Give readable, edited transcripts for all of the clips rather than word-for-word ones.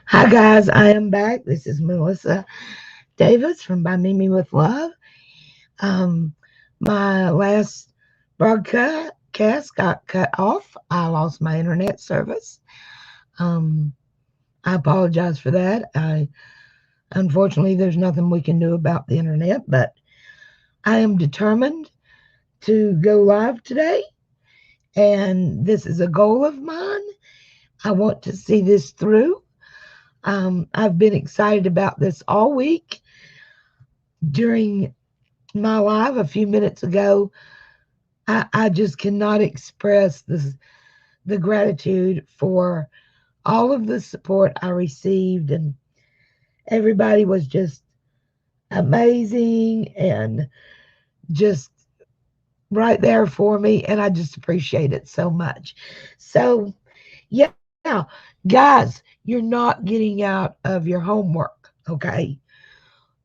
Hi guys, I am back. This is Melissa Davis from By Mimi with Love. Um, my last broadcast got cut off. I lost my internet service. Um, I apologize for that. Unfortunately, there's nothing we can do about the internet, but I am determined to go live today, and this is a goal of mine. I want to see this through. I've been excited about this all week. During my live a few minutes ago, I just cannot express the gratitude for all of the support I received, and everybody was just amazing and just right there for me, and I just appreciate it so much. So, yeah, guys, you're not getting out of your homework, okay?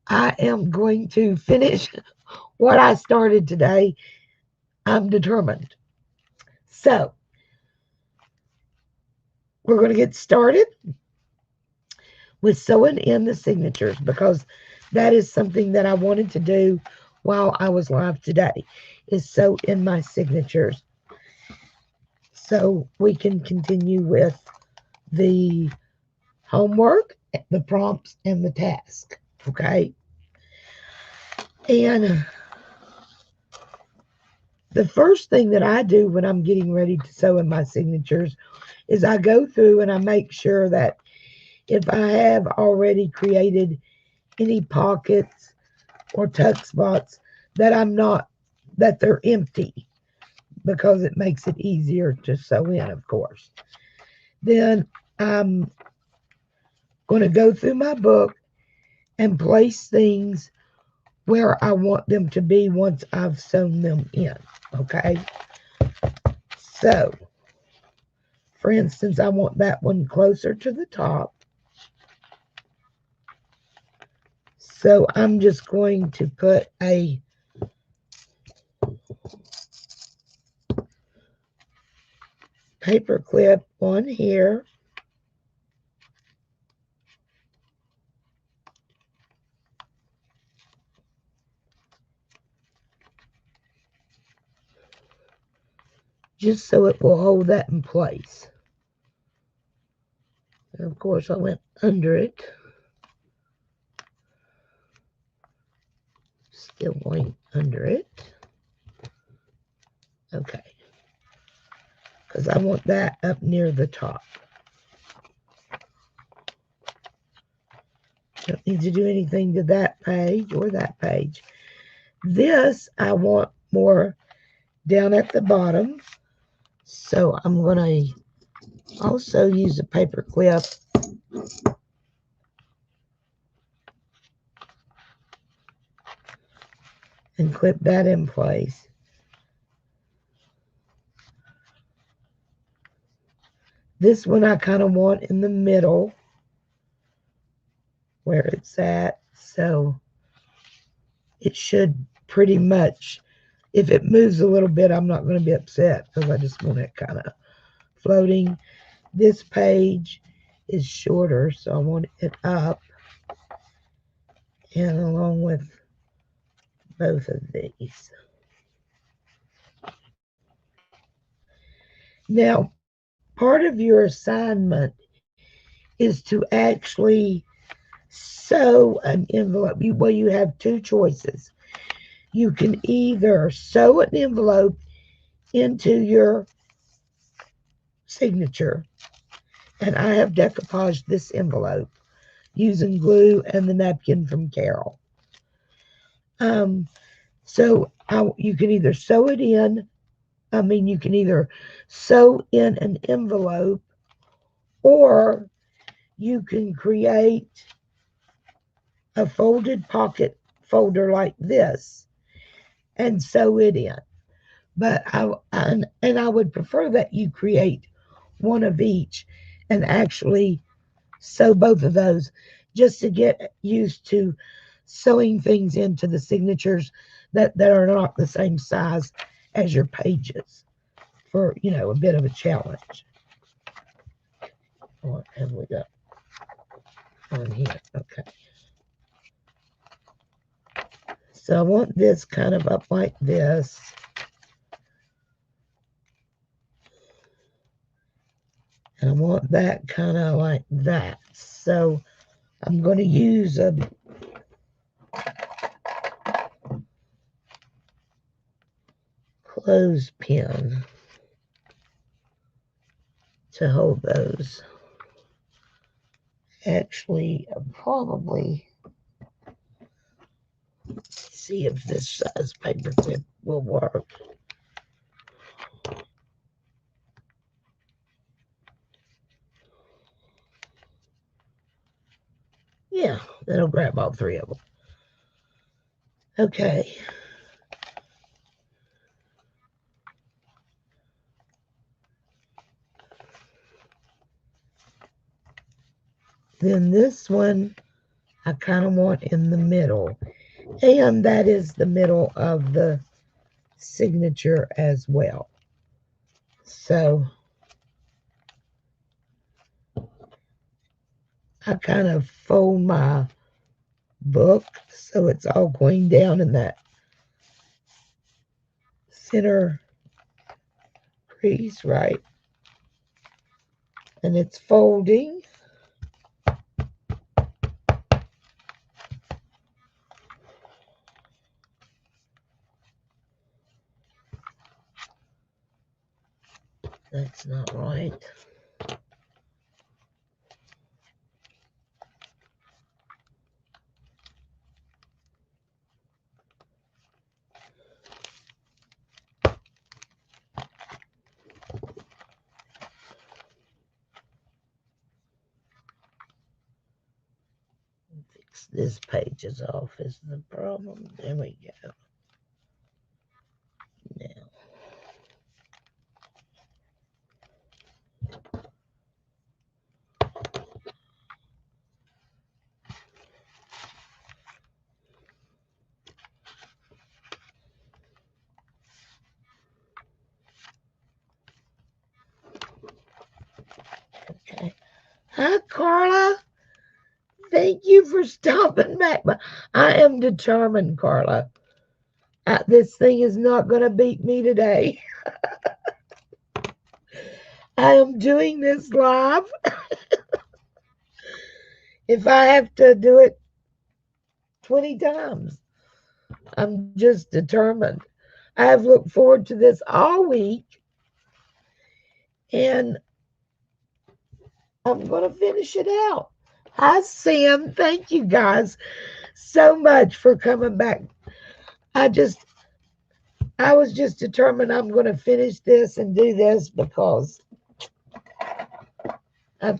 I am going to finish what I started today. I'm determined. So, we're going to get started with sewing in the signatures because that is something that I wanted to do while I was live today, is sew in my signatures so we can continue with the homework, the prompts, and the task. Okay. And the first thing that I do when I'm getting ready to sew in my signatures is I go through and I make sure that if I have already created any pockets or tuck spots, that they're empty, because it makes it easier to sew in, of course. Then I'm going to go through my book and place things where I want them to be once I've sewn them in. Okay. So, for instance, I want that one closer to the top. So I'm just going to put a paper clip on here. Just so it will hold that in place. And of course, I went under it. Still going under it. Okay. Because I want that up near the top. Don't need to do anything to that page or that page. This I want more down at the bottom. So I'm going to also use a paper clip and clip that in place. This one I kind of want in the middle where it's at. So it should pretty much, if it moves a little bit, I'm not going to be upset because I just want it kind of floating. This page is shorter, so I want it up and along with both of these. Now, part of your assignment is to actually sew an envelope. You have two choices. You can either sew an envelope into your signature, and I have decoupaged this envelope using glue and the napkin from Carol. You can either sew it in. You can either sew in an envelope, or you can create a folded pocket folder like this and sew it in. But I would prefer that you create one of each and actually sew both of those, just to get used to sewing things into the signatures that are not the same size as your pages, for a bit of a challenge. What have we got? on here. Okay. So I want this kind of up like this. And I want that kind of like that. So I'm going to use a clothespin to hold those. Actually, I'll probably see if this size paper clip will work. Yeah, that'll grab all three of them. Okay. Then this one I kind of want in the middle. And that is the middle of the signature as well. So I kind of fold my book so it's all going down in that center crease, right? And it's folding. That's not right. Fix this page is off is the problem. There we go. Now. Okay. Hi, Carla. Thank you for stopping back. I am determined, Carla. This thing is not going to beat me today. I am doing this live. If I have to do it 20 times, I'm just determined. I have looked forward to this all week. And I'm going to finish it out. Hi, Sam. Thank you guys so much for coming back. I was just determined I'm going to finish this and do this because I've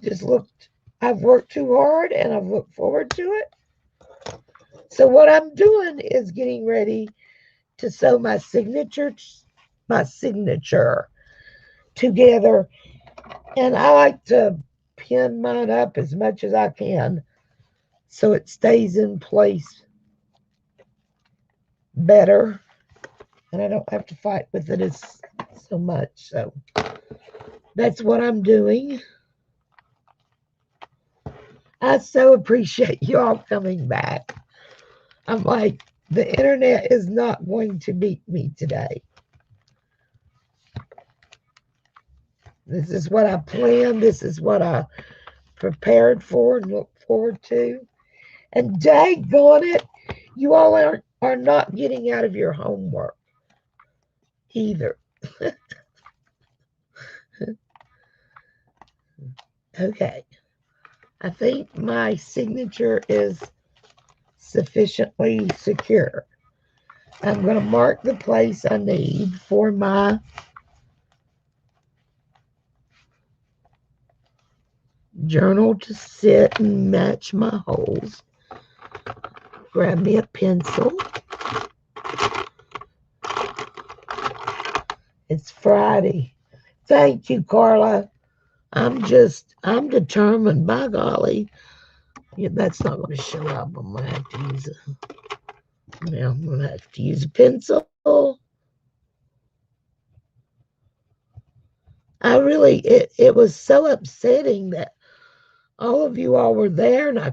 worked too hard and I've looked forward to it. So what I'm doing is getting ready to sew my signature together. And I like to pin mine up as much as I can so it stays in place better. And I don't have to fight with it so much. So that's what I'm doing. I so appreciate you all coming back. I'm like, the internet is not going to beat me today. This is what I planned. This is what I prepared for and look forward to. And daggone it, you all are not getting out of your homework either. Okay. I think my signature is sufficiently secure. I'm going to mark the place I need for my journal to sit and match my holes. Grab me a pencil. It's Friday. Thank you, Carla. I'm determined, by golly. Yeah, that's not going to show up. I'm going to have to use a pencil. It was so upsetting that all of you all were there, and I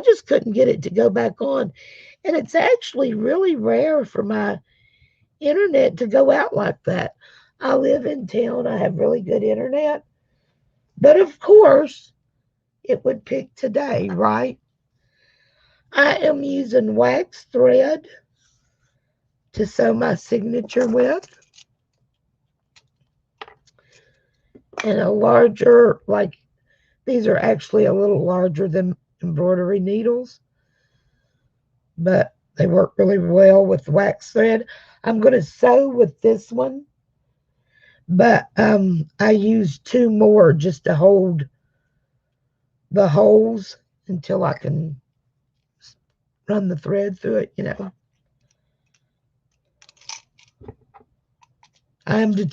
just couldn't get it to go back on. And it's actually really rare for my internet to go out like that. I live in town, I have really good internet, but of course, it would pick today, right? I am using wax thread to sew my signature with, and a larger, like these are actually a little larger than embroidery needles, but they work really well with wax thread. I'm going to sew with this one, but I use two more just to hold the holes until I can run the thread through it, you know.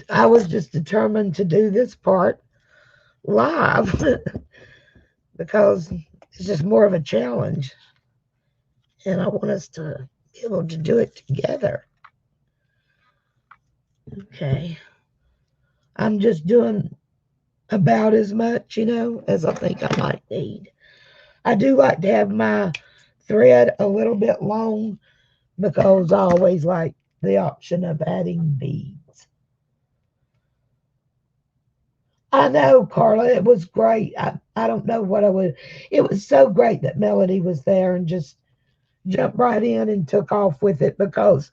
I was just determined to do this part live because it's just more of a challenge, and I want us to be able to do it together. Okay. I'm just doing about as much, you know, as I think I might need. I do like to have my thread a little bit long because I always like the option of adding beads. I know, Carla, it was great. I don't know what I would. It was so great that Melody was there and just jumped right in and took off with it, because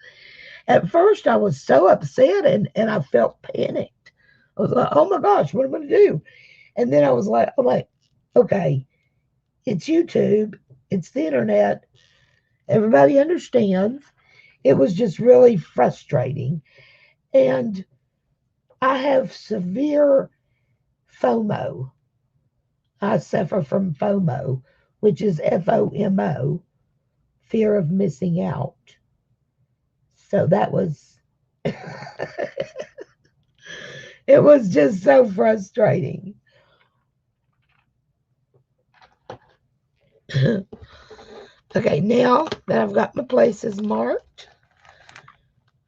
at first I was so upset and I felt panicked. I was like, oh my gosh, what am I going to do? And then I was like, okay, it's YouTube, it's the internet, everybody understands. It was just really frustrating. And I have severe FOMO. I suffer from FOMO, which is FOMO, fear of missing out. So that was, it was just so frustrating. Okay, now that I've got my places marked,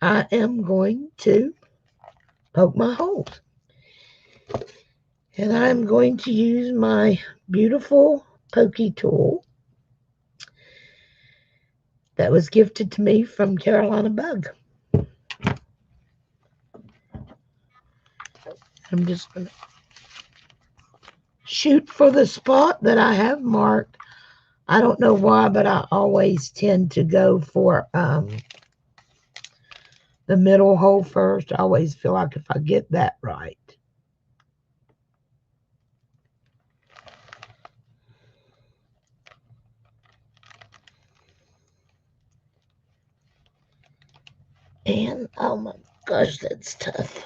I am going to poke my holes. And I'm going to use my beautiful pokey tool that was gifted to me from Carolina Bug. I'm just going to shoot for the spot that I have marked. I don't know why, but I always tend to go for the middle hole first. I always feel like if I get that right. And oh my gosh, that's tough.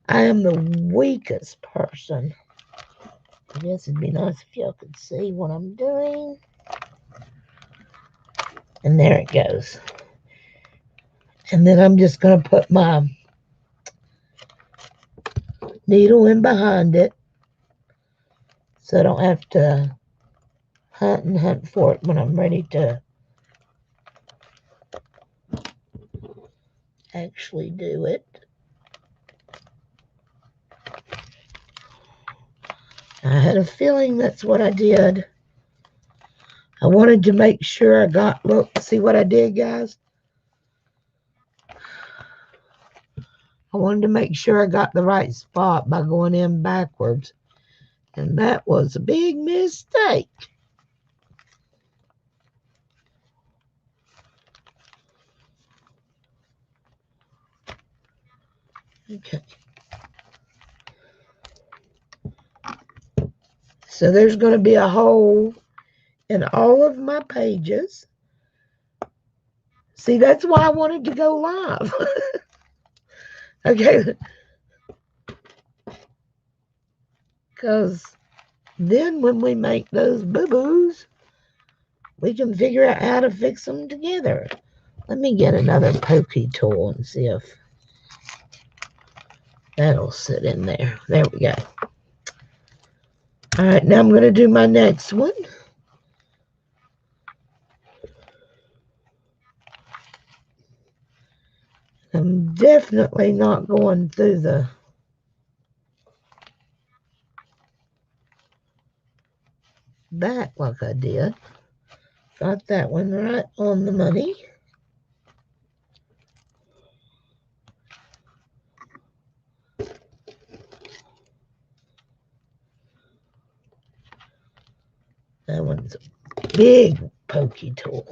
I am the weakest person. I guess it'd be nice if y'all could see what I'm doing. And there it goes. And then I'm just going to put my needle in behind it so I don't have to hunt and hunt for it when I'm ready to actually do it. I had a feeling that's what I did. I wanted to make sure I got, look, see what I did, guys? I wanted to make sure I got the right spot by going in backwards. And that was a big mistake. Okay. So there's going to be a hole in all of my pages. See, that's why I wanted to go live. Okay. Because then when we make those boo-boos, we can figure out how to fix them together. Let me get another pokey tool and see if that'll sit in there. There we go. All right, now I'm going to do my next one. I'm definitely not going through the back like I did. Got that one right on the money. That one's a big pokey tool.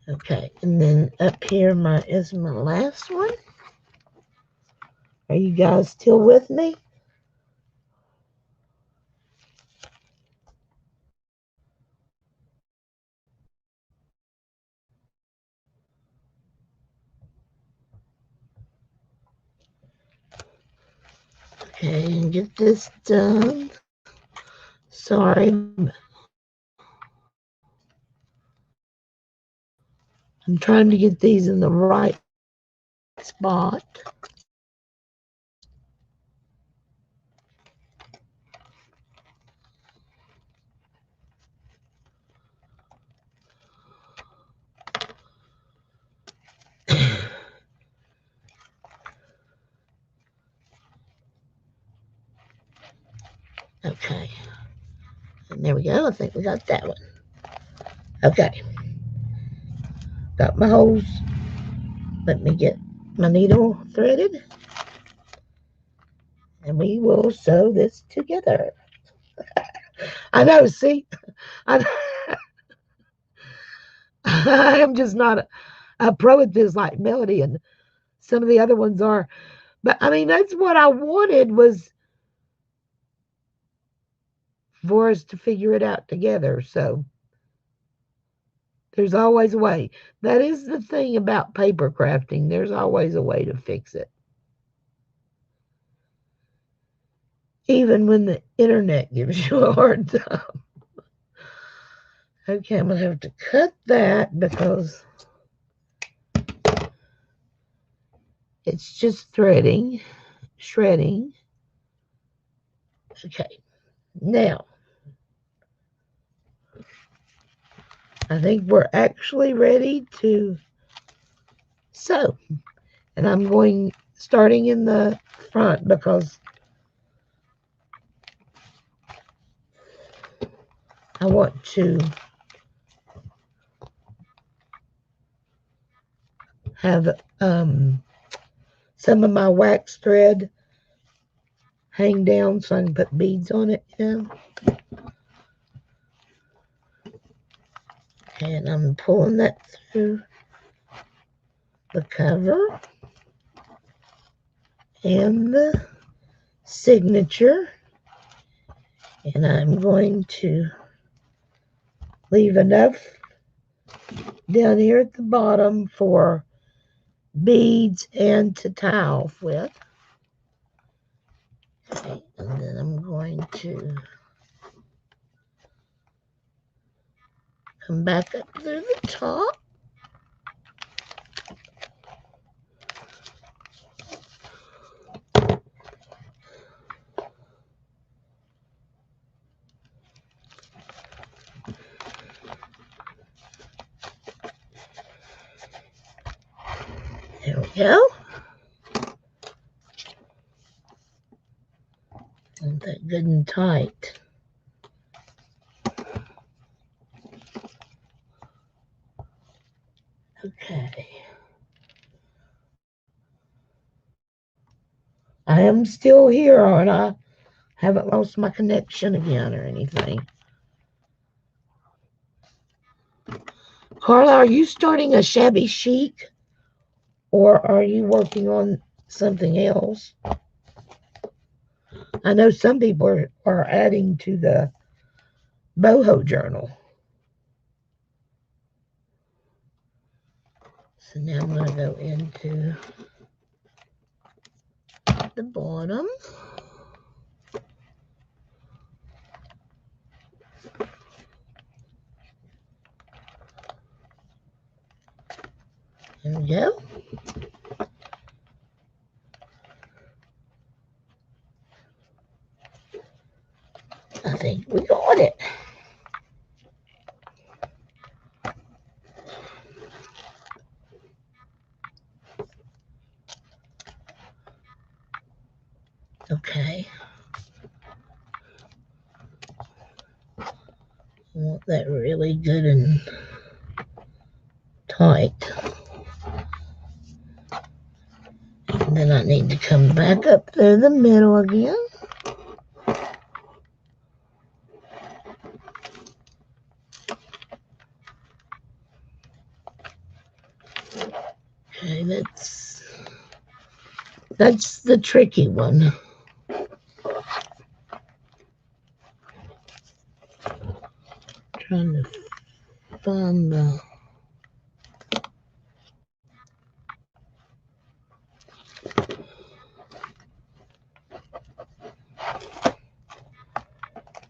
Okay, and then up here is my last one. Are you guys still with me? Okay, and get this done. Sorry. I'm trying to get these in the right spot. Okay. And there we go. I think we got that one. Okay. Got my holes. Let me get my needle threaded. And we will sew this together. I know, see? I am just not a pro at this like Melody and some of the other ones are. But I mean, that's what I wanted, was for us to figure it out together. So there's always a way. That is the thing about paper crafting. There's always a way to fix it. Even when the internet gives you a hard time. Okay, I'm going to have to cut that because it's just shredding. Okay, now I think we're actually ready to sew. And I'm starting in the front because I want to have some of my wax thread hang down so I can put beads on it, And I'm pulling that through the cover and the signature. And I'm going to leave enough down here at the bottom for beads and to tie off with. Okay, and then I'm going to come back up through the top. There we go. Want that good and tight. Okay. I am still here, aren't I? Haven't lost my connection again or anything. Carla, are you starting a Shabby Chic, or are you working on something else? I know some people are adding to the boho journal. So now I'm going to go into the bottom. There we go. I think we got it. Okay. I want that really good and tight. And then I need to come back up through the middle again. Okay, that's the tricky one. Trying to find the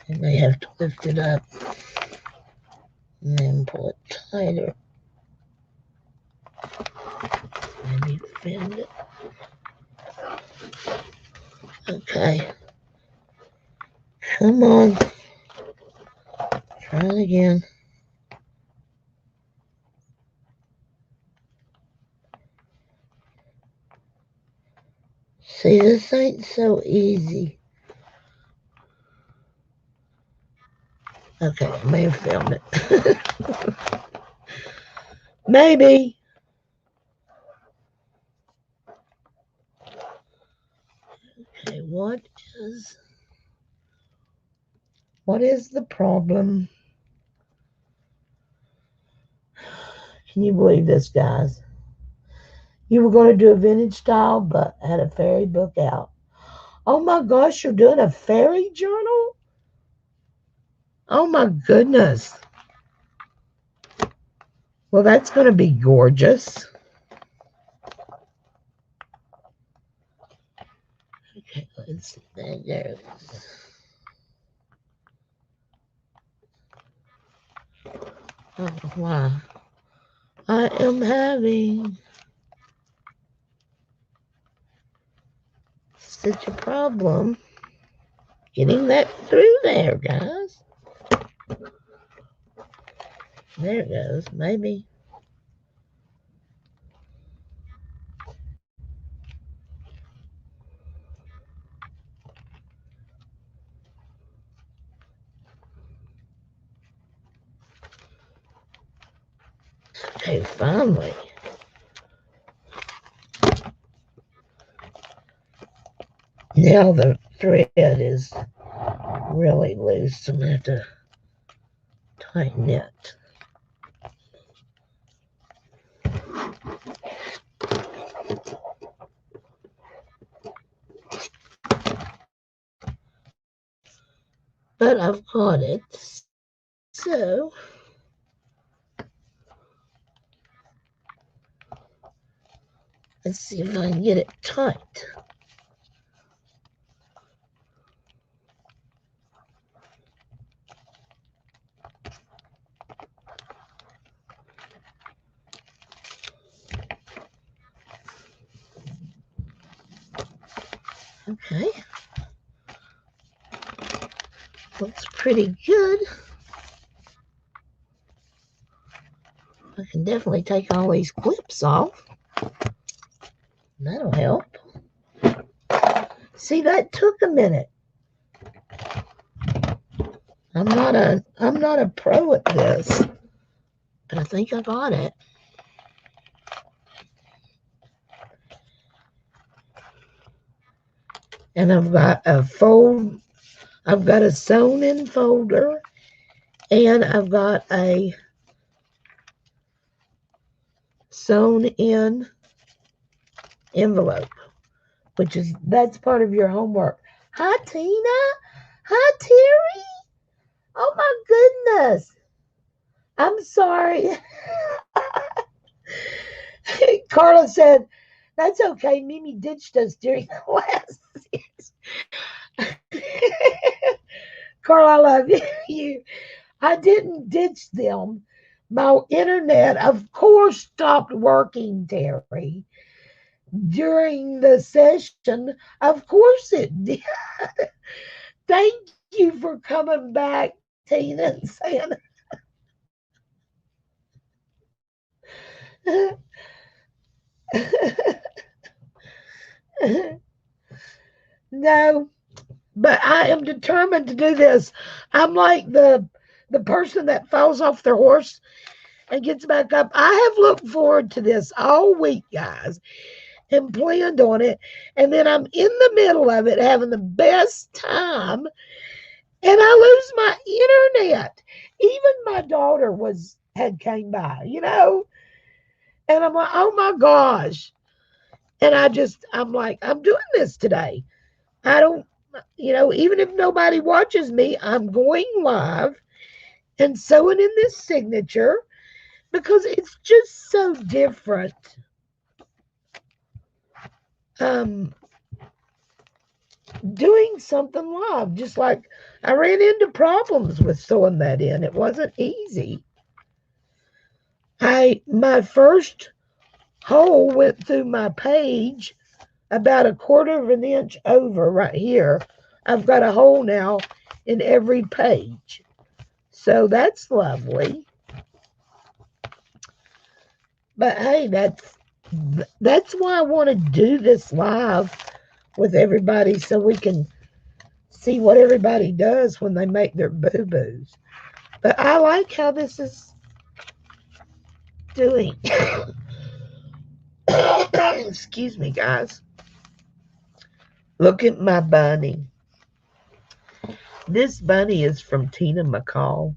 I may have to lift it up and then pull it tighter. Maybe bend it. Okay. Come on. Try it again. See, this ain't so easy. Okay, I may have filmed it. Maybe. Okay, what is the problem? Can you believe this, guys? You were going to do a vintage style, but had a fairy book out. Oh my gosh, you're doing a fairy journal? Oh my goodness. Well, that's going to be gorgeous. Okay, let's see. There it goes. Oh, wow. I am having such a problem getting that through there, guys. There it goes. Maybe. Okay, finally. Now the thread is really loose. I'm going to have to tighten it. But I've got it. So let's see if I can get it tight. Okay. Looks pretty good. I can definitely take all these clips off. That'll help. See, that took a minute. I'm not a pro at this, but I think I got it. And I've got a sewn in folder, and I've got a sewn in envelope, that's part of your homework. Hi, Tina. Hi, Terry. Oh my goodness. I'm sorry. Carla said, that's okay. Mimi ditched us during the classes. Carla, I love you. I didn't ditch them. My internet, of course, stopped working, Terry. During the session, of course it did. Thank you for coming back, Tina, and saying No, but I am determined to do this. I'm like the person that falls off their horse and gets back up. I have looked forward to this all week, guys, and planned on it. And then I'm in the middle of it having the best time, and I lose my internet. Even my daughter had came by, and I'm like, oh my gosh. And I'm like, I'm doing this today. I don't, even if nobody watches me, I'm going live and sewing in this signature because it's just so different. Doing something live, just like I ran into problems with sewing that in. It wasn't easy. My first hole went through my page about 1/4 of an inch over right here. I've got a hole now in every page. So that's lovely. But hey, that's why I want to do this live with everybody so we can see what everybody does when they make their boo-boos. But I like how this is doing. Excuse me, guys. Look at my bunny. This bunny is from Tina McCall.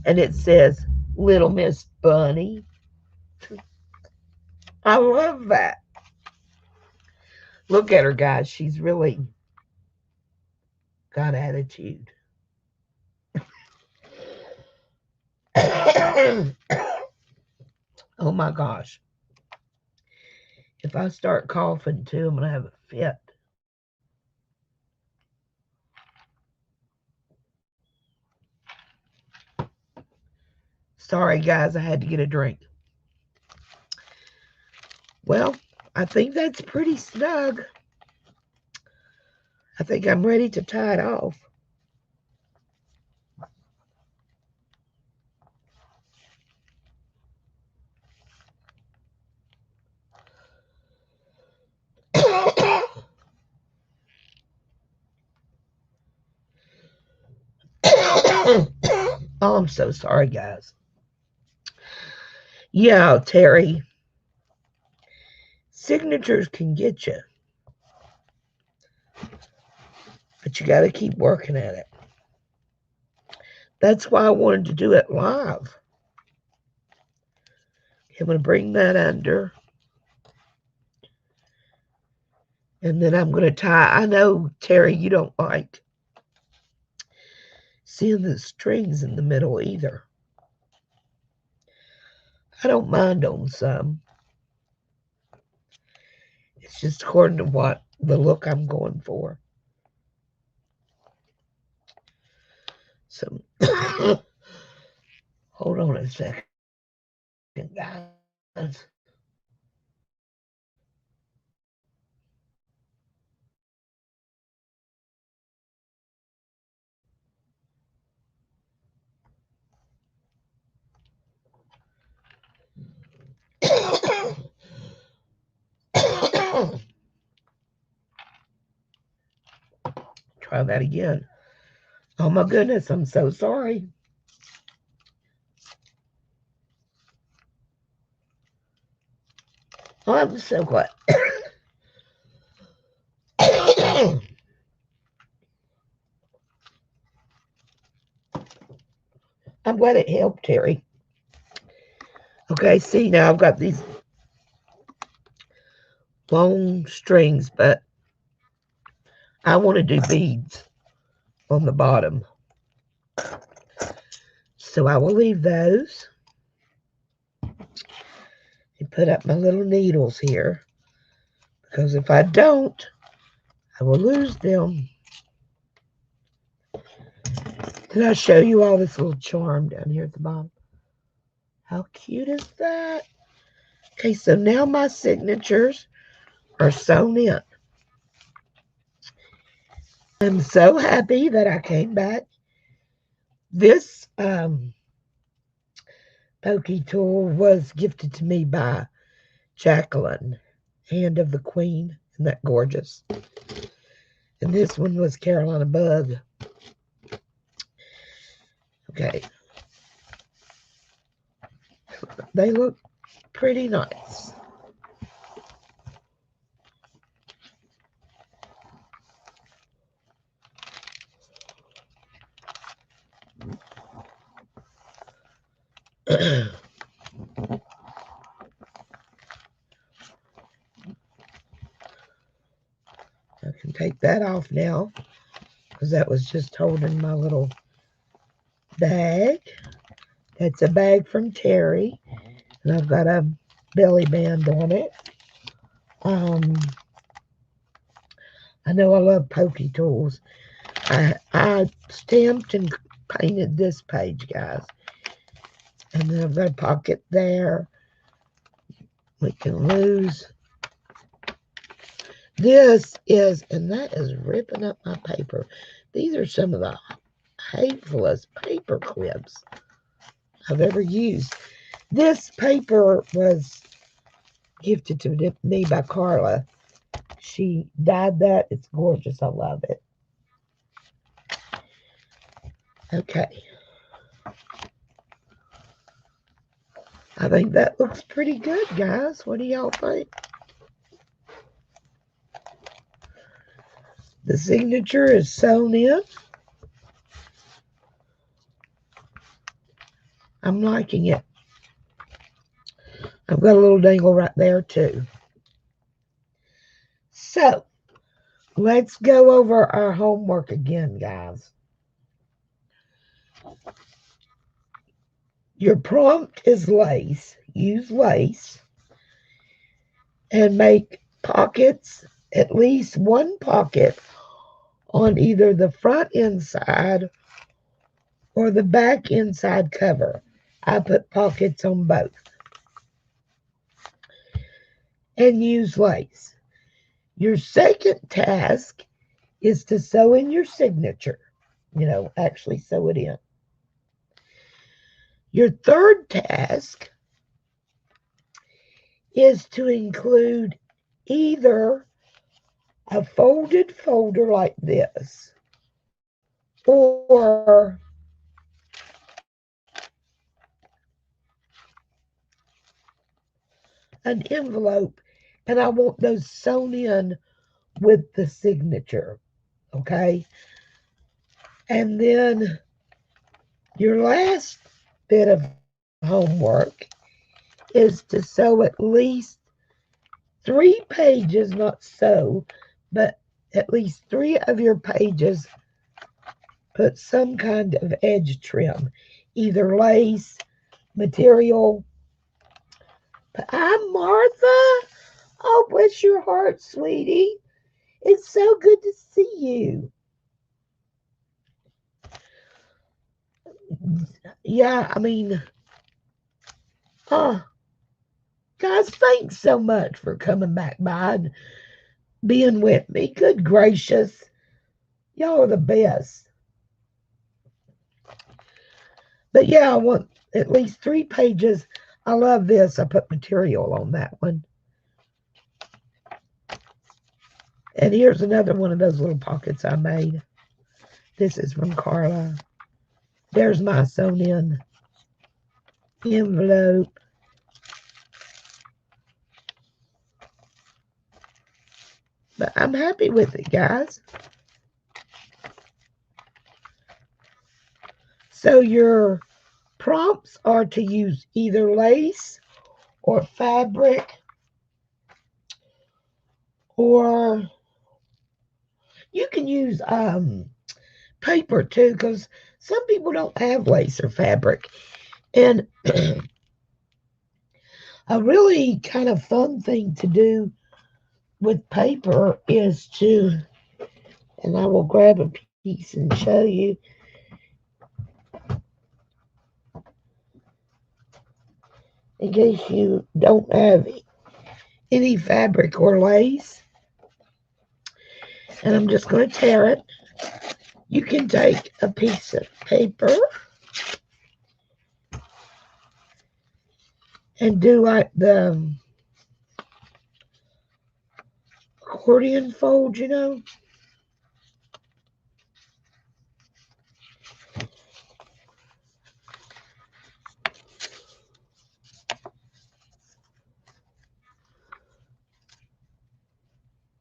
And it says, Little Miss Bunny. I love that. Look at her, guys. She's really got attitude. Oh my gosh. If I start coughing too, I'm going to have a fit. Sorry, guys. I had to get a drink. Well, I think that's pretty snug. I think I'm ready to tie it off. Oh, I'm so sorry, guys. Yeah, Terry. Signatures can get you. But you got to keep working at it. That's why I wanted to do it live. I'm going to bring that under. And then I'm going to tie. I know, Terry, you don't like seeing the strings in the middle either. I don't mind on some. It's just according to what the look I'm going for. So, hold on a second, guys. Try that again. Oh my goodness, I'm so sorry. Oh, I'm so glad. I'm glad it helped, Terry. Okay, see, now I've got these long strings, but I want to do beads on the bottom. So I will leave those and put up my little needles here, because if I don't, I will lose them. Did I show you all this little charm down here at the bottom? How cute is that? Okay, so now my signatures are sewn in. I'm so happy that I came back. This pokey tool was gifted to me by Jacqueline, Hand of the Queen Isn't that gorgeous? And this one was Carolina Bug. Okay. They look pretty nice. I can take that off now because that was just holding my little bag. That's a bag from Terry, and I've got a belly band on it. I know I love pokey tools. I stamped and painted this page, guys. And then I've got a pocket there. We can lose. This is, and that is ripping up my paper. These are some of the hatefulest paper clips I've ever used. This paper was gifted to me by Carla. She dyed that. It's gorgeous. I love it. Okay. I think that looks pretty good, guys. What do y'all think? The signature is sewn in. I'm liking it. I've got a little dangle right there too. So, let's go over our homework again, guys. Your prompt is lace. Use lace and make pockets, at least one pocket on either the front inside or the back inside cover. I put pockets on both. And use lace. Your second task is to sew in your signature. Actually sew it in. Your third task is to include either a folded folder like this or an envelope, and I want those sewn in with the signature, okay? And then your last bit of homework is to sew at least 3 pages, not sew, but at least 3 of your pages, put some kind of edge trim, either lace, material. I'm Martha. Oh, bless your heart, sweetie. It's so good to see you. Yeah, I mean, guys, thanks so much for coming back by and being with me. Good gracious. Y'all are the best. But yeah, I want at least 3 pages. I love this. I put material on that one. And here's another one of those little pockets I made. This is from Carla. There's my sewn in envelope. But I'm happy with it, guys. So your prompts are to use either lace or fabric, or you can use paper too, because some people don't have lace or fabric. And a really kind of fun thing to do with paper is to, and I will grab a piece and show you. In case you don't have any fabric or lace. And I'm just going to tear it. You can take a piece of paper and do like the accordion fold, you know.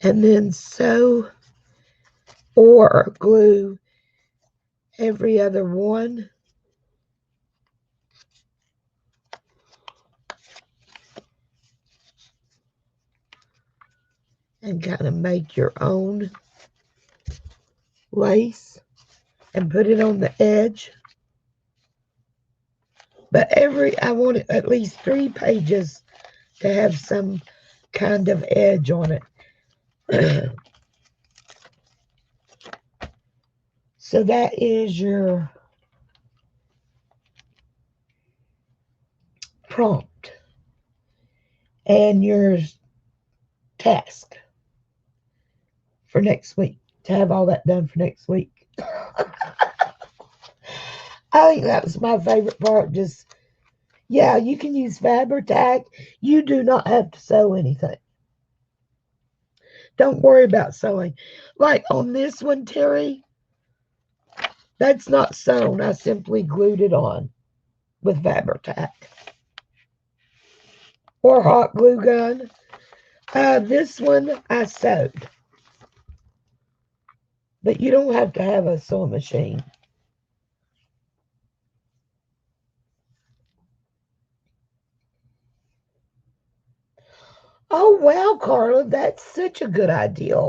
And then sew or glue every other one. And kind of make your own lace and put it on the edge. But I want at least 3 pages to have some kind of edge on it. So that is your prompt and your task for next week, to have all that done for next week. I think that was my favorite part. Just, yeah, you can use Fabri-Tac. You do not have to sew anything. Don't worry about sewing. Like on this one, Terry, that's not sewn. I simply glued it on with Fabri-Tac or hot glue gun. This one I sewed. But you don't have to have a sewing machine. Oh, wow, Carla, that's such a good idea.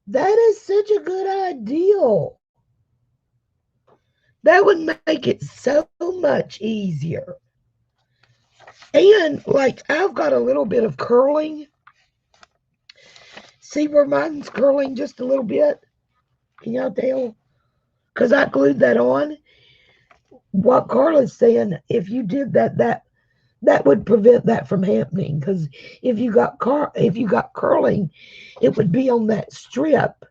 That is such a good idea. That would make it so much easier. And, like, I've got a little bit of curling. See where mine's curling just a little bit? Can y'all tell? Because I glued that on. What Carla's saying, if you did that would prevent that from happening. Because if you got curling, it would be on that strip,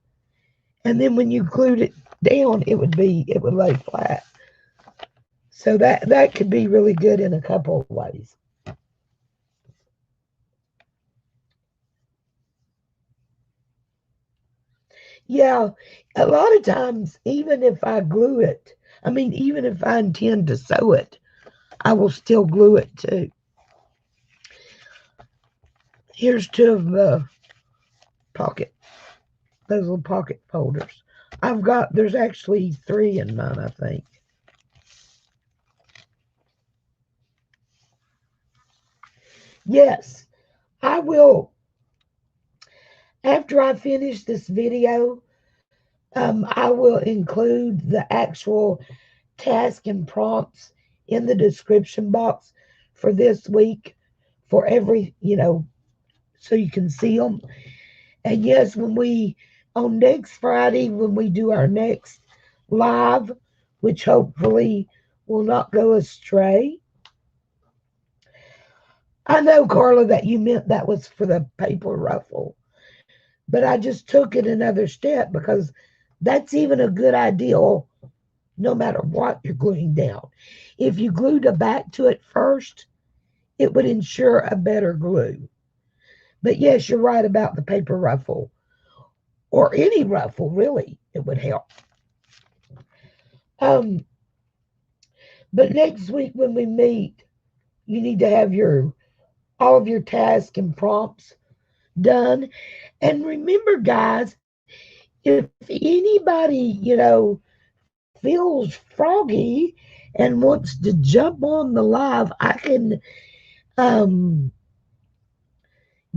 and then when you glued it down, it would lay flat. So that could be really good in a couple of ways. Yeah, a lot of times, even if I glue it, even if I intend to sew it, I will still glue it too. Here's 2 of the those little pocket folders. There's actually 3 in mine, I think. Yes, I will. After I finish this video, I will include the actual task and prompts in the description box for this week for every, so you can see them. And yes, on next Friday, when we do our next live, which hopefully will not go astray. I know, Carla, that you meant that was for the paper ruffle, but I just took it another step because that's even a good idea no matter what you're gluing down. If you glued a back to it first, it would ensure a better glue. But yes, you're right about the paper ruffle, or any ruffle, really, it would help. But next week when we meet, you need to have all of your tasks and prompts done. And remember, guys, if anybody, feels froggy and wants to jump on the live, I can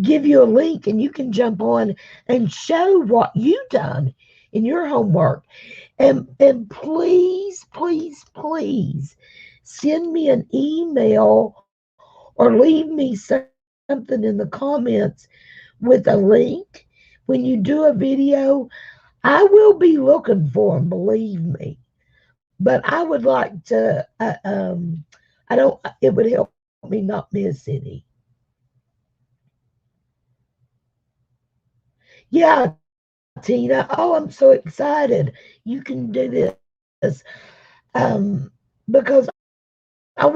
give you a link and you can jump on and show what you've done in your homework. And please, please, please send me an email or leave me something in the comments with a link. When you do a video, I will be looking for them, believe me. But I would like to, it would help me not miss any. Yeah, Tina. Oh, I'm so excited. You can do this. Because I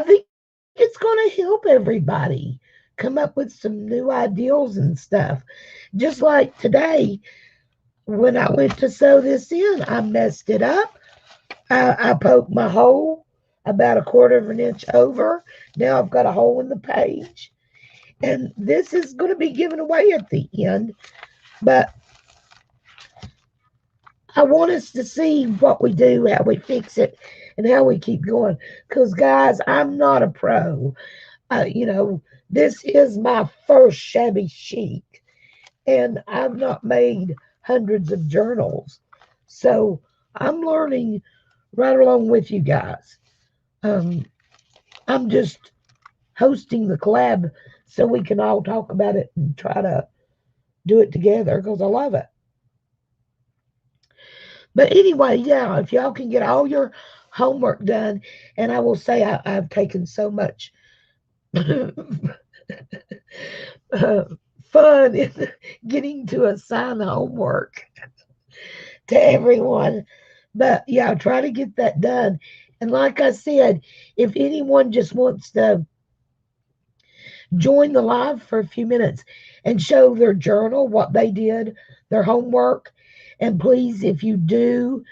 think it's going to help everybody come up with some new ideals and stuff. Just like today, when I went to sew this in, I messed it up. I poked my hole about a quarter of an inch over. Now I've got a hole in the page. And this is going to be given away at the end. But I want us to see what we do, how we fix it, and how we keep going. Because, guys, I'm not a pro. This is my first Shabby Chic. And I've not made hundreds of journals. So I'm learning right along with you guys. I'm just hosting the collab so we can all talk about it and try to do it together because I love it. But anyway, yeah, if y'all can get all your homework done, and I will say I've taken so much fun in getting to assign homework to everyone. But yeah, try to get that done. And like I said, if anyone just wants to join the live for a few minutes and show their journal, what they did, their homework, and please, if you do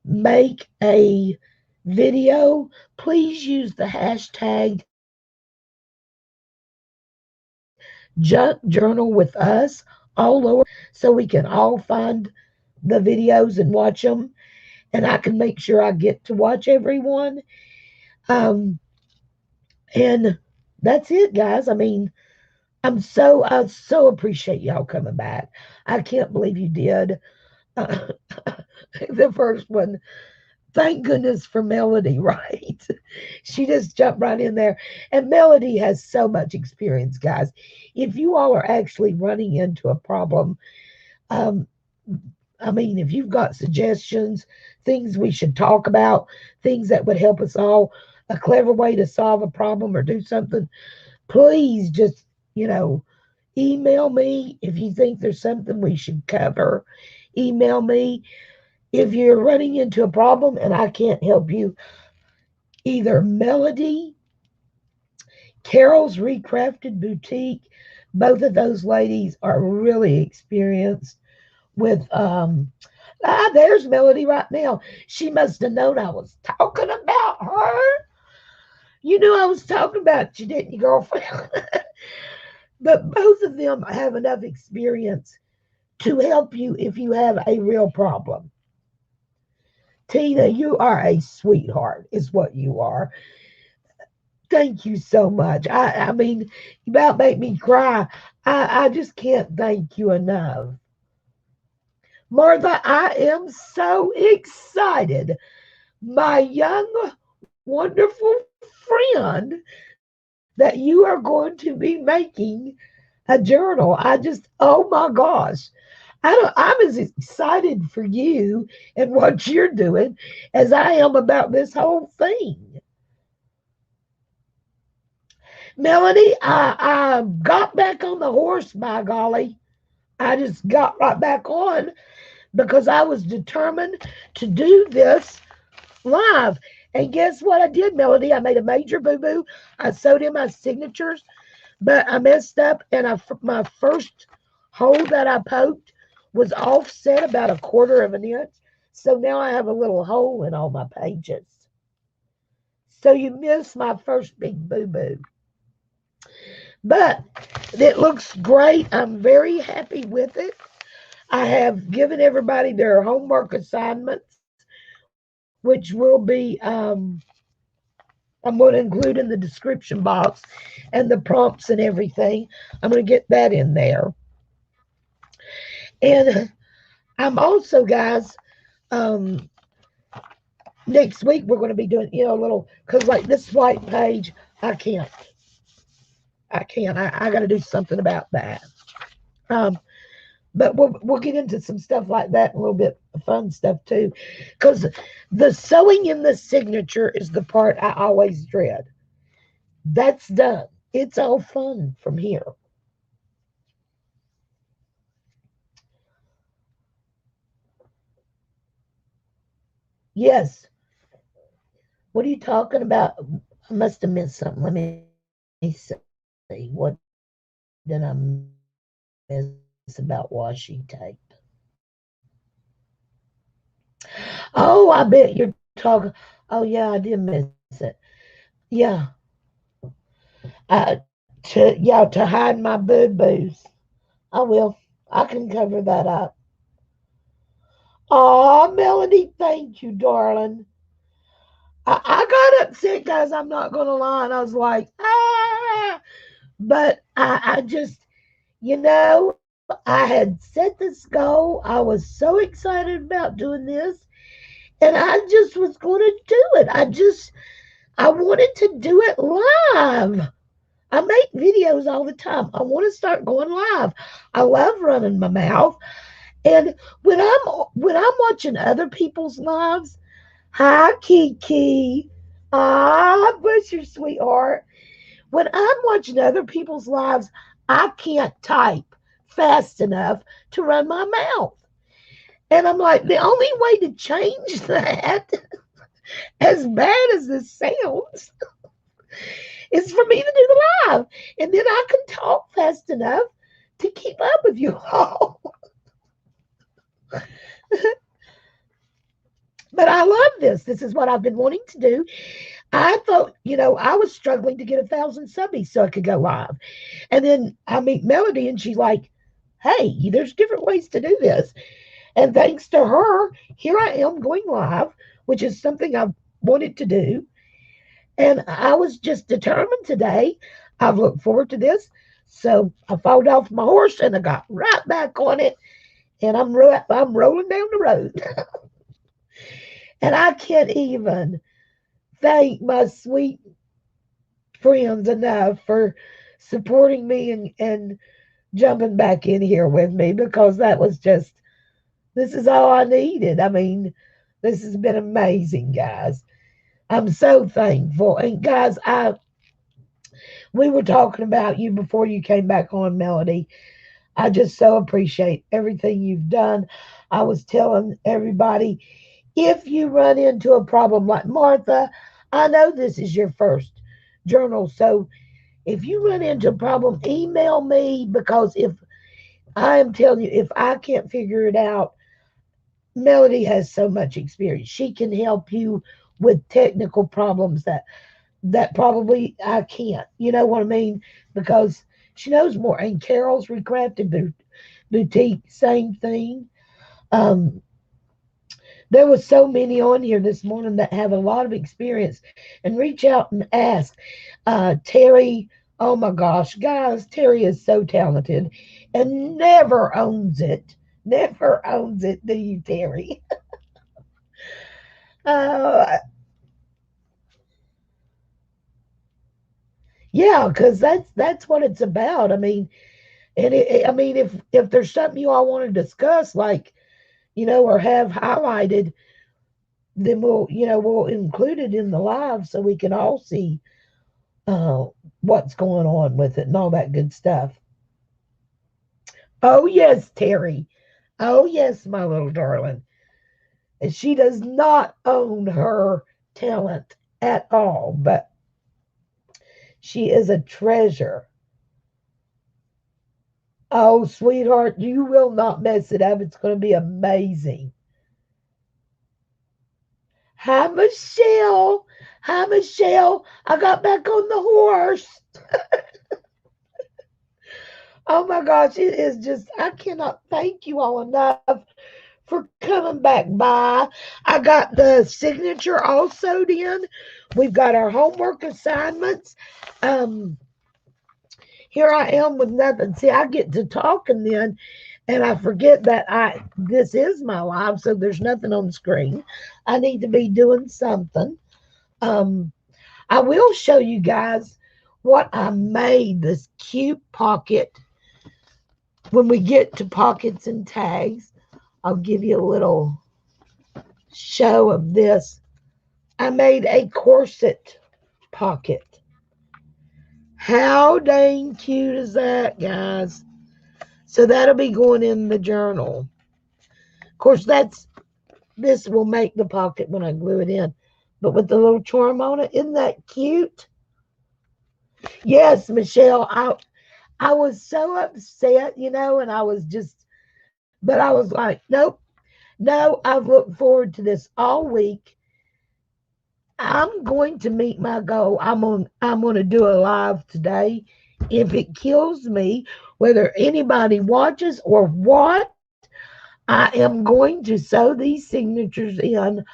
make a video, please use the hashtag junk journal with us all over so we can all find the videos and watch them, and I can make sure I get to watch everyone. And that's it, guys. I mean, I so appreciate y'all coming back. I can't believe you did. The first one, thank goodness for Melody, right? She just jumped right in there. And Melody has so much experience, guys. If you all are actually running into a problem, um, I mean, if you've got suggestions, things we should talk about, things that would help us all, a clever way to solve a problem or do something, please just, email me if you think there's something we should cover. Email me. If you're running into a problem and I can't help you, either Melody, Carol's Recrafted Boutique, both of those ladies are really experienced with there's Melody right now. She must have known I was talking about her. You knew I was talking about you, didn't you, girlfriend? But both of them have enough experience to help you if you have a real problem. Tina, you are a sweetheart, is what you are. Thank you so much. I mean, you about make me cry. I just can't thank you enough. Martha, I am so excited. My young, wonderful friend, that you are going to be making a journal. Oh my gosh. I'm as excited for you and what you're doing as I am about this whole thing. Melody, I got back on the horse, by golly. I just got right back on because I was determined to do this live. And guess what I did, Melody? I made a major boo-boo. I sewed in my signatures, but I messed up, and my first hole that I poked was offset about a quarter of an inch. So now I have a little hole in all my pages. So you missed my first big boo-boo. But it looks great. I'm very happy with it. I have given everybody their homework assignments, which will be, I'm going to include in the description box and the prompts and everything. I'm going to get that in there. And I'm also, guys, next week we're going to be doing, a little, because like this white page, I can't. I got to do something about that. But we'll get into some stuff like that, a little bit of fun stuff too, because the sewing in the signature is the part I always dread. That's done. It's all fun from here. Yes. What are you talking about? I must have missed something. Let me see. What did I miss? than I miss about washi tape. Oh, I bet you're talking. Oh, yeah, I did miss it. Yeah, to hide my boo-boos. I will. I can cover that up. Oh, Melody, thank you, darling. I got upset, guys. I'm not going to lie. And I was like, ah. But I just, I had set this goal. I was so excited about doing this. And I just was going to do it. I wanted to do it live. I make videos all the time. I want to start going live. I love running my mouth. And when I'm watching other people's lives, hi Kiki. Ah, bless your sweetheart. When I'm watching other people's lives, I can't type fast enough to run my mouth. And I'm like, the only way to change that, as bad as this sounds, is for me to do the live. And then I can talk fast enough to keep up with you all. But I love this. This is what I've been wanting to do. I thought, I was struggling to get 1,000 subbies so I could go live. And then I meet Melody and she's like, hey, there's different ways to do this. And thanks to her, here I am going live, which is something I've wanted to do. And I was just determined today. I've looked forward to this. So I followed off my horse and I got right back on it. And I'm rolling down the road. And I can't even thank my sweet friends enough for supporting me and jumping back in here with me, because this is all I needed. I mean, this has been amazing, guys. I'm so thankful. And guys, we were talking about you before you came back on, Melody. I just so appreciate everything you've done. I was telling everybody, if you run into a problem like Martha, I know this is your first journal. So if you run into a problem, email me, because if I am telling you, if I can't figure it out, Melody has so much experience. She can help you with technical problems that probably I can't. You know what I mean? Because she knows more. And Carol's Recrafted Boutique, same thing. Um, there was so many on here this morning that have a lot of experience, and reach out and ask. Terry, oh my gosh, guys, Terry is so talented and never owns it. Never owns it, do you, Terry? Uh, yeah, because that's what it's about. I mean, I mean, if there's something you all want to discuss, like, or have highlighted, then we'll include it in the live so we can all see uh, what's going on with it and all that good stuff. Oh yes, Terry. Oh yes, my little darling. And she does not own her talent at all, but she is a treasure. Oh, sweetheart, you will not mess it up. It's going to be amazing. Hi, Michelle. Hi, Michelle. I got back on the horse. Oh my gosh, it is just, I cannot thank you all enough for coming back by. I got the signature all sewed in. We've got our homework assignments. Um, Here I am with nothing. See, I get to talking then, and I forget that this is my live, so there's nothing on the screen. I need to be doing something. Um, I will show you guys what I made, this cute pocket. When we get to pockets and tags, I'll give you a little show of this. I made a corset pocket. How dang cute is that, guys? So that'll be going in the journal. Of course, this will make the pocket when I glue it in. But with the little charm on it, isn't that cute? Yes, Michelle, I was so upset, you know, and I was just, but I was like, nope, no, I've looked forward to this all week. I'm going to meet my goal. I'm gonna do a live today. If it kills me, whether anybody watches or what, I am going to sew these signatures in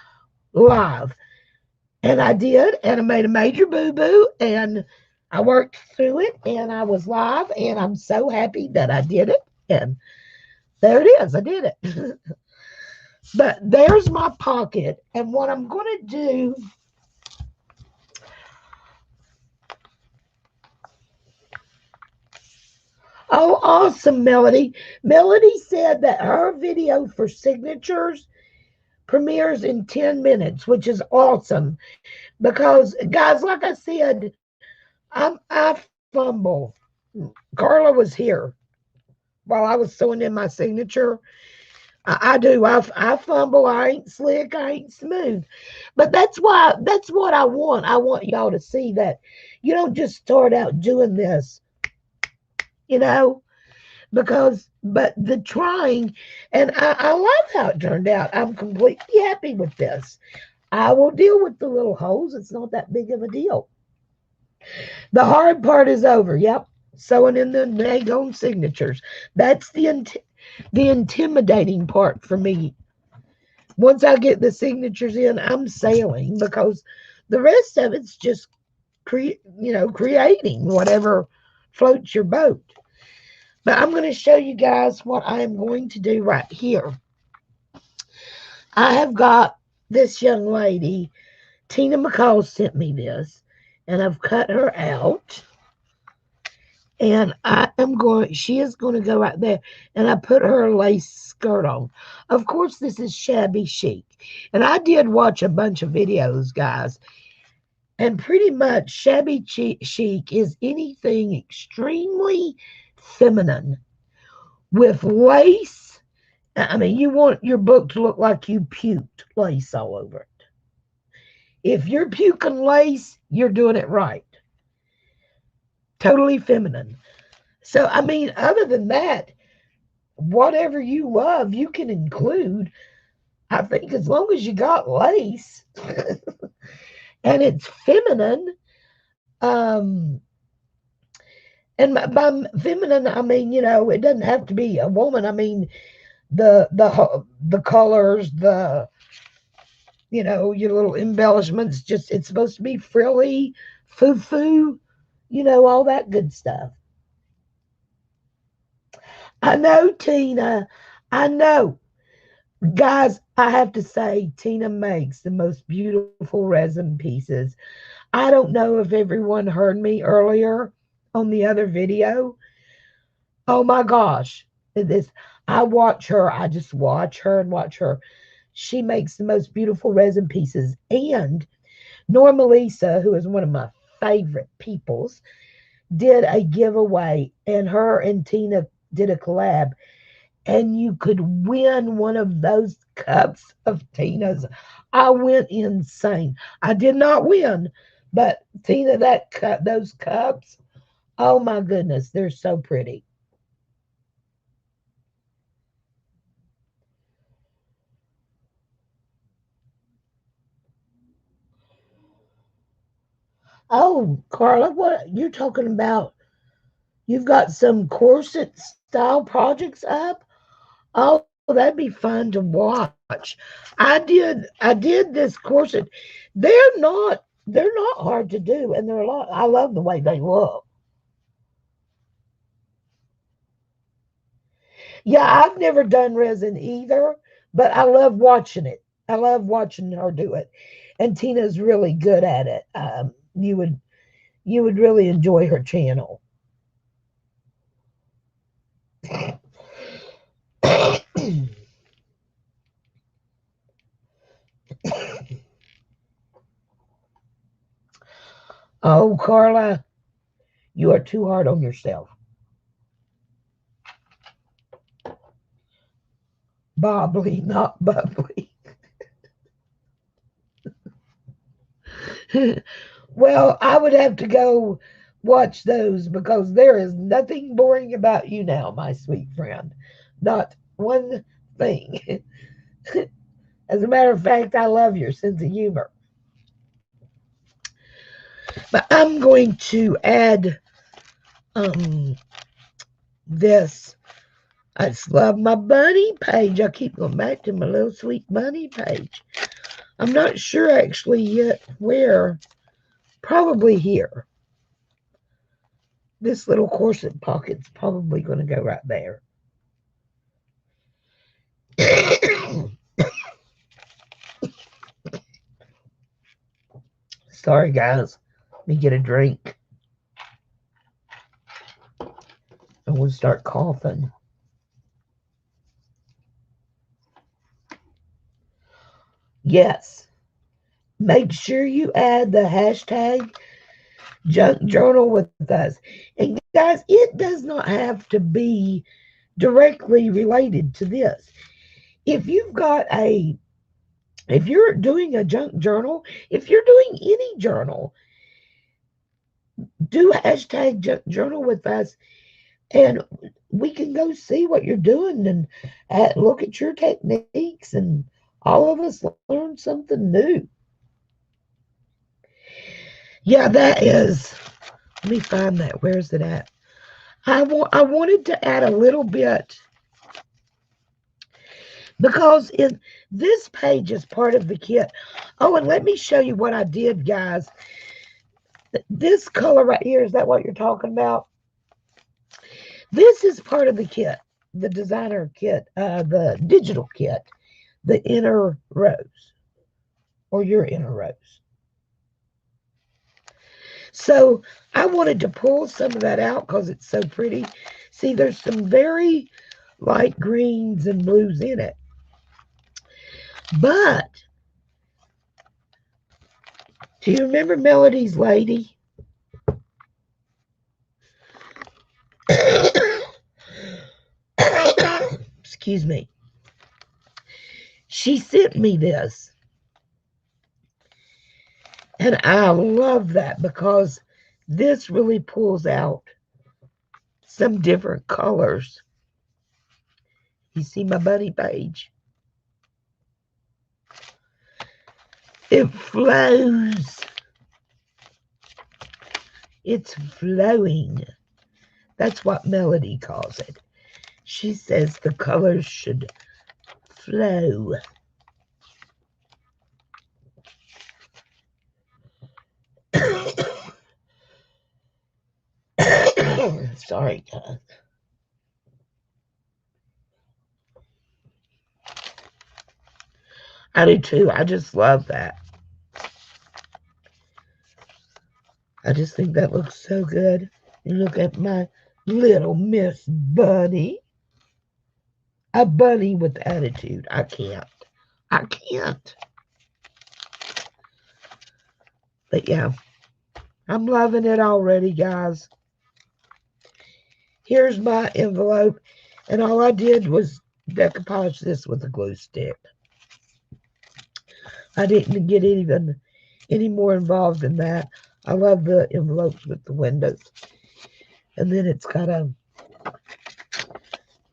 live. And I did, and I made a major boo-boo, and I worked through it, and I was live, and I'm so happy that I did it. And there it is. I did it. But there's my pocket, and what I'm going to do, oh, awesome, Melody. Melody said that her video for signatures premieres in 10 minutes, which is awesome. Because, guys, like I said, I fumble. Carla was here while I was sewing in my signature. I do. I fumble. I ain't slick. I ain't smooth. But that's what I want. I want y'all to see that you don't just start out doing this, you know, but the trying, and I love how it turned out. I'm completely happy with this. I will deal with the little holes. It's not that big of a deal. The hard part is over. Yep. Sewing in the daggone signatures. That's the intimidating part for me. Once I get the signatures in, I'm sailing because the rest of it's just creating whatever floats your boat. But I'm going to show you guys what I am going to do right here. I have got this young lady, Tina McCall sent me this, and I've cut her out. And she is going to go right there. And I put her lace skirt on. Of course, this is Shabby Chic. And I did watch a bunch of videos, guys. And pretty much Shabby Chic is anything extremely feminine with lace. I mean, you want your book to look like you puked lace all over it. If you're puking lace, you're doing it right. Totally feminine. So, I mean, other than that, whatever you love, you can include. I think as long as you got lace and it's feminine, um, and by feminine, I mean, it doesn't have to be a woman. I mean, the colors, your little embellishments. Just it's supposed to be frilly, foo-foo, all that good stuff. I know, Tina. I know. Guys, I have to say, Tina makes the most beautiful resin pieces. I don't know if everyone heard me earlier on the other video. Oh my gosh. I watch her. I just watch her and watch her. She makes the most beautiful resin pieces. And Norma Lisa, who is one of my favorite peoples, did a giveaway, and her and Tina did a collab, and you could win one of those cups of Tina's. I went insane. I did not win, but Tina, those cups, oh my goodness, they're so pretty. Oh, Carla, what you're talking about? You've got some corset style projects up? Oh, that'd be fun to watch. I did this corset. They're not hard to do, and they're a lot. I love the way they look. Yeah, I've never done resin either, but I love watching it. I love watching her do it, and Tina's really good at it. You would really enjoy her channel. Oh, Carla, you are too hard on yourself. Bobbly, not bubbly. Well, I would have to go watch those because there is nothing boring about you now, my sweet friend. Not one thing. As a matter of fact, I love your sense of humor. But I'm going to add this. I just love my bunny page. I keep going back to my little sweet bunny page. I'm not sure actually yet where. Probably here. This little corset pocket's probably going to go right there. Sorry, guys. Let me get a drink. I want to start coughing. Yes. Make sure you add the hashtag junk journal with us. And guys, it does not have to be directly related to this. If you've got if you're doing a junk journal, if you're doing any journal, do hashtag junk journal with us, and we can go see what you're doing and look at your techniques, and all of us learn something new. Yeah, that is. Let me find that. Where's it at? I wanted to add a little bit because in this page is part of the kit. Oh, and let me show you what I did, guys. This color right here, is that what you're talking about? This is part of the kit, the designer kit, the digital kit, the inner rose, or your inner rose. So I wanted to pull some of that out because it's so pretty. See, there's some very light greens and blues in it. But do you remember Melody's lady? Excuse me. She sent me this. And I love that because this really pulls out some different colors. You see my bunny page? It flows. It's flowing. That's what Melody calls it. She says the colors should flow. Sorry, guys. I do too. I just love that. I just think that looks so good. And look at my little Miss Bunny. A bunny with attitude. I can't. I can't. But yeah, I'm loving it already, guys. Here's my envelope. And all I did was decoupage this with a glue stick. I didn't get even any more involved in that. I love the envelopes with the windows. And then it's got a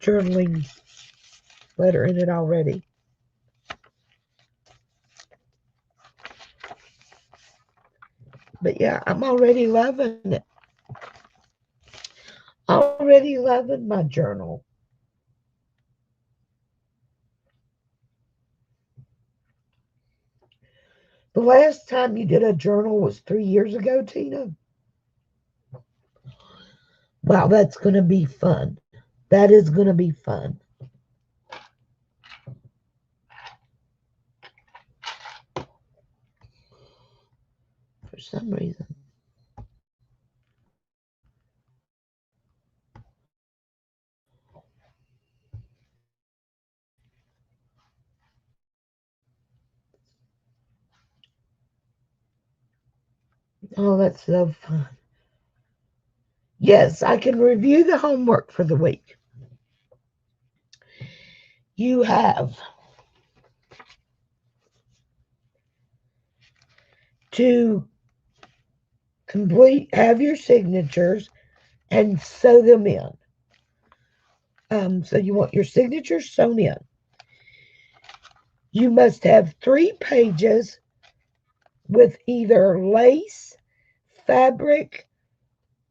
journaling letter in it already. But yeah, I'm already loving it. Already loving my journal. The last time you did a journal was 3 years ago, Tina. Wow, that's going to be fun. That is going to be fun. For some reason. Oh, that's so fun. Yes, I can review the homework for the week. You have to have your signatures and sew them in. So you want your signatures sewn in. You must have 3 pages with either lace, fabric,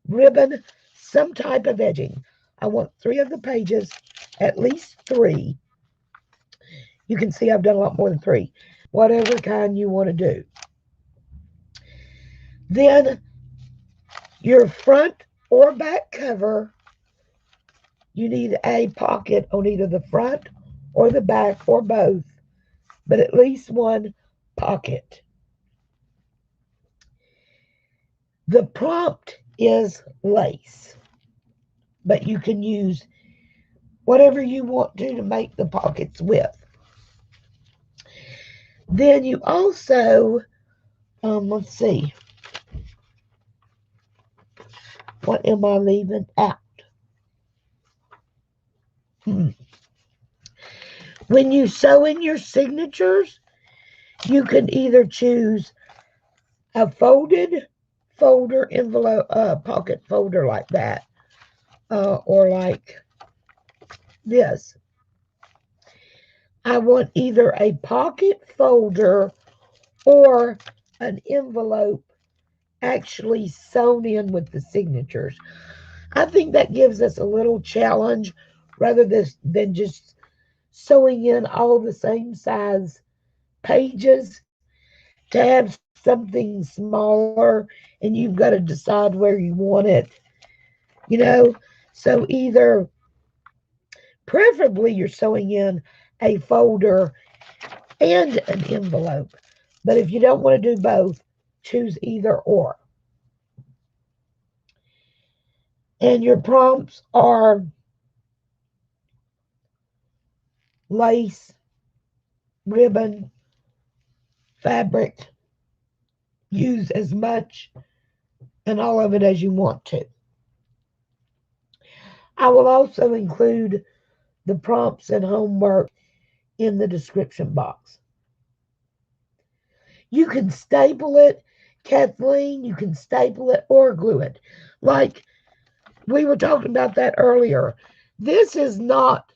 ribbon, some type of edging. I want 3 of the pages, at least 3. You can see I've done a lot more than 3. Whatever kind you want to do. Then your front or back cover, you need a pocket on either the front or the back or both, but at least one pocket. The prompt is lace, but you can use whatever you want to make the pockets with. Then you also, let's see, what am I leaving out? When you sew in your signatures, you can either choose a folded folder envelope, pocket folder like that, or like this. I want either a pocket folder or an envelope actually sewn in with the signatures. I think that gives us a little challenge rather than just sewing in all the same size pages to have something smaller and you've got to decide where you want it. You know, so either preferably you're sewing in a folder and an envelope. But if you don't want to do both, choose either or. And your prompts are lace, ribbon, fabric. Use as much and all of it as you want to. I will also include the prompts and homework in the description box. You can staple it, Kathleen, you can staple it or glue it. Like we were talking about that earlier. This is not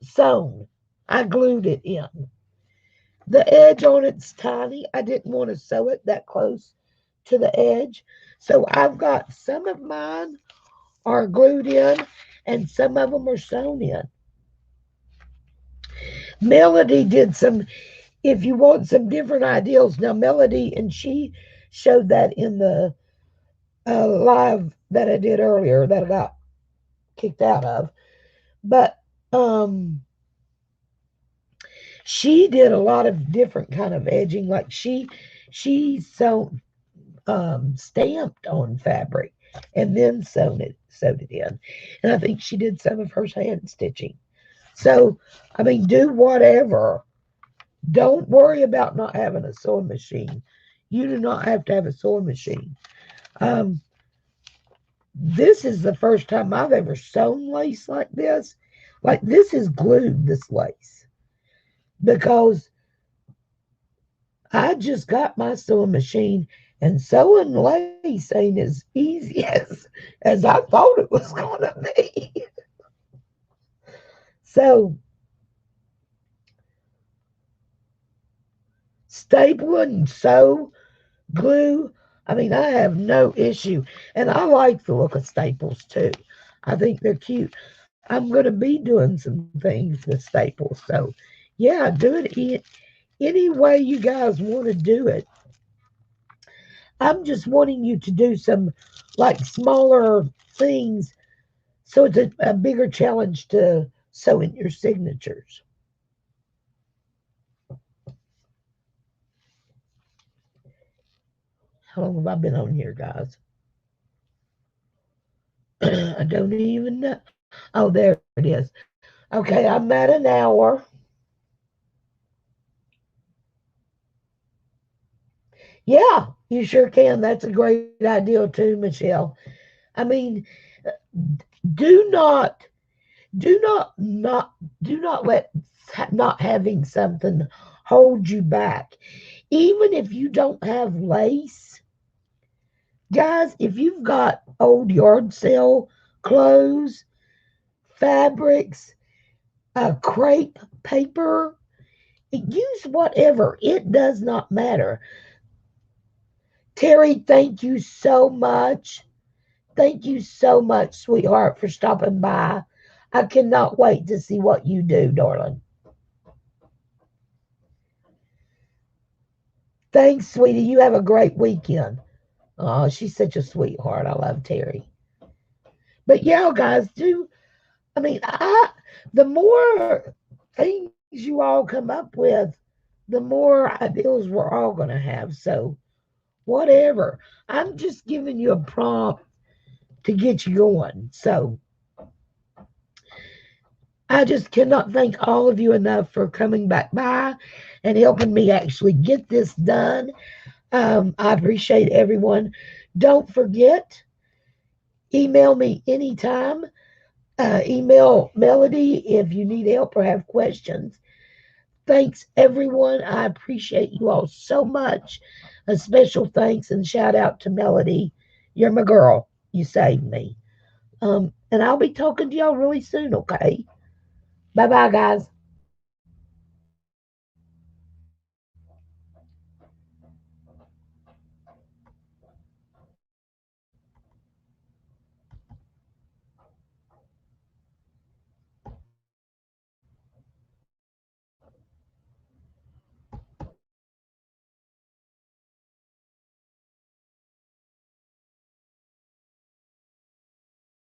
sewn. I glued it in. The edge on it's tiny. I didn't want to sew it that close to the edge. So I've got some of mine are glued in and some of them are sewn in. Melody did some, if you want some different ideas. Now Melody, and she showed that in the live that I did earlier that I got kicked out of. But she did a lot of different kind of edging. Like she sewed stamped on fabric and then sewed it in. And I think she did some of her hand stitching. So I mean, do whatever. Don't worry about not having a sewing machine. You do not have to have a sewing machine. This is the first time I've ever sewn lace like this. Like this is glued, this lace. Because I just got my sewing machine and sewing lace ain't as easy as I thought it was going to be. So, staple and sew, glue, I mean, I have no issue. And I like the look of staples too. I think they're cute. I'm going to be doing some things with staples. So, yeah, do it any way you guys want to do it. I'm just wanting you to do some like smaller things so it's a bigger challenge to sew in your signatures. How long have I been on here, guys? I don't even know. Oh, there it is. Okay, I'm at an hour. Yeah, you sure can. That's a great idea too, Michelle. I mean, do not let not having something hold you back. Even if you don't have lace, Guys, if you've got old yard sale clothes, fabrics, crepe paper, use whatever. It does not matter. Terry, thank you so much. Thank you so much, sweetheart, for stopping by. I cannot wait to see what you do, darling. Thanks, sweetie. You have a great weekend. Oh, she's such a sweetheart. I love Terry. But yeah, guys, the more things you all come up with, the more ideas we're all gonna have. So whatever. I'm just giving you a prompt to get you going. So I just cannot thank all of you enough for coming back by and helping me actually get this done. I appreciate everyone. Don't forget, email me anytime. Email Melody if you need help or have questions. Thanks, everyone. I appreciate you all so much. A special thanks and shout out to Melody. You're my girl. You saved me. And I'll be talking to y'all really soon, okay? Bye bye, guys.